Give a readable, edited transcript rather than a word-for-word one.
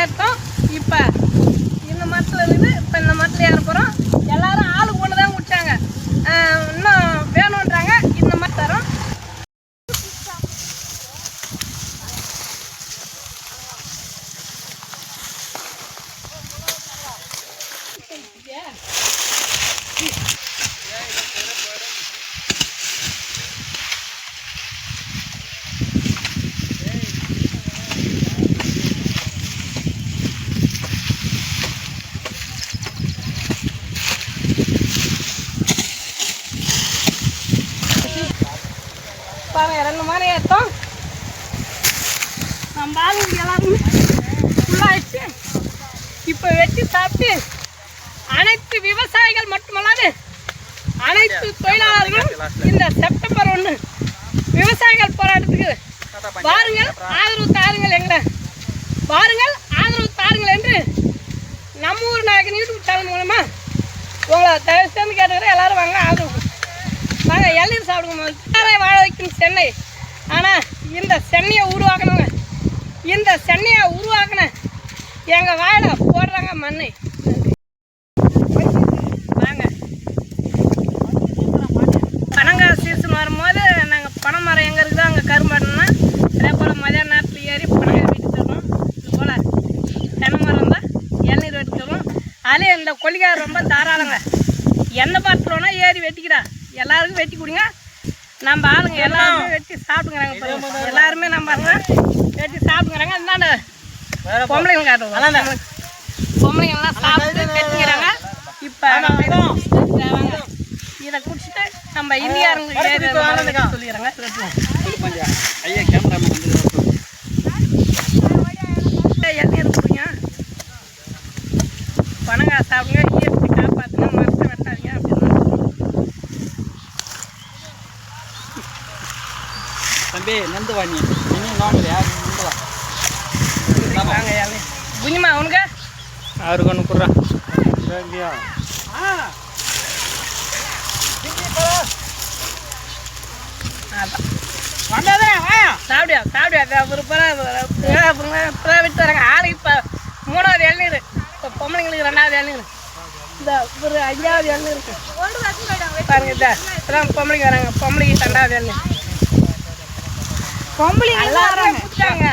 ஏற்றோம். இப்போ இந்த மரத்தில் இருக்குது. இப்போ இந்த மரத்தில் ஏற போகிறோம். எல்லாரும் ஆளுக்கு ஒன்று தான் குடிச்சாங்க. இன்னும் வேணுன்றாங்க. இந்த மாதிரி தரோம். பாருங்க 2 மணி ஏற்றோம். நம்ம ஆளுங்க எல்லாருமே ஃபுல்லாகிடுச்சு. இப்போ வெட்டி சாப்பிட்டு அனைத்து விவசாயிகள் மட்டுமல்லாது அனைத்து தொழிலாளர்களும் இந்த செப்டம்பர் 1 விவசாயிகள் போராட்டத்துக்கு வாருங்கள், ஆதரவு தாருங்கள், எங்களை வாருங்கள், ஆதரவு தாருங்கள் என்று நம்ம ஊர் நாயகன் யூடியூப் சேனல் மூலமாக உங்களை தயவு சேர்ந்து கேட்டுக்கிறேன். எல்லாரும் வாங்க, ஆதரவு வாங்க, இளநீர் சாப்பிடுங்க. வாழ வைக்கும் சென்னை. ஆனால் இந்த சென்னையை உருவாக்கணுங்க. இந்த சென்னையை உருவாக்கின எங்கள் வாழை போடுறாங்க மண்ணை. வாங்க, பனங்காய் சீசன் வரும்போது நாங்கள் பனை மரம் எங்கே இருக்குதோ அங்கே கரும்பாடுனா அதே போல் மதியான நேரத்தில் ஏறி பனங்காய் வெட்டி தருவோம். இது போல் தென்னை மரம் தான் இளநீர் வெட்டி தருவோம். அதிலே இந்த கொல்லிக்காய் ரொம்ப தாராளங்க. எந்த பாத்திரம்னா ஏறி வெட்டிக்கிறா. எல்லாருக்கும் வெட்டி கொடுங்க. நம்ம ஆளுங்க எல்லாருமே வெட்டி சாப்பிட்டுங்கிறாங்க. எல்லாருமே நம்ம வெட்டி சாப்பிட்டுங்கிறாங்க. இந்தாண்ட பொம்பளைங்க காட்டுவோம். பொம்பளைங்கெல்லாம் சாப்பிட்டு வெட்டிக்கிறாங்க. இப்போ இதை குடிச்சிட்டு நம்ம இந்தியாருங்க சொல்லிக்கிறாங்க. இளநீர் கொடுங்க, பனங்காய் சாப்பிடுங்க, இயற்கை காப்பாற்றுங்க, மரத்தை வெட்டாதீங்க அப்படின்னு. தம்பி நந்து வாங்கி புஞ்சிமா உனக்கு அவருக்கு ஒன்று கொடுறான். சாப்பிடியா சாப்பிடியா விட்டு வராங்க. ஆளுக்கு இப்போ 3வது இளநீர், இப்போ பொம்பளைங்களுக்கு 2வது இளநீர், இந்த ஒரு 5வது இளநீர் இருக்கு பாருங்க. இப்போதான் பொம்பளைங்க வராங்க. பொம்பளைக்கு 2வது இளநீர். பொம்பளைங்க எல்லாம் குடிச்சாங்க.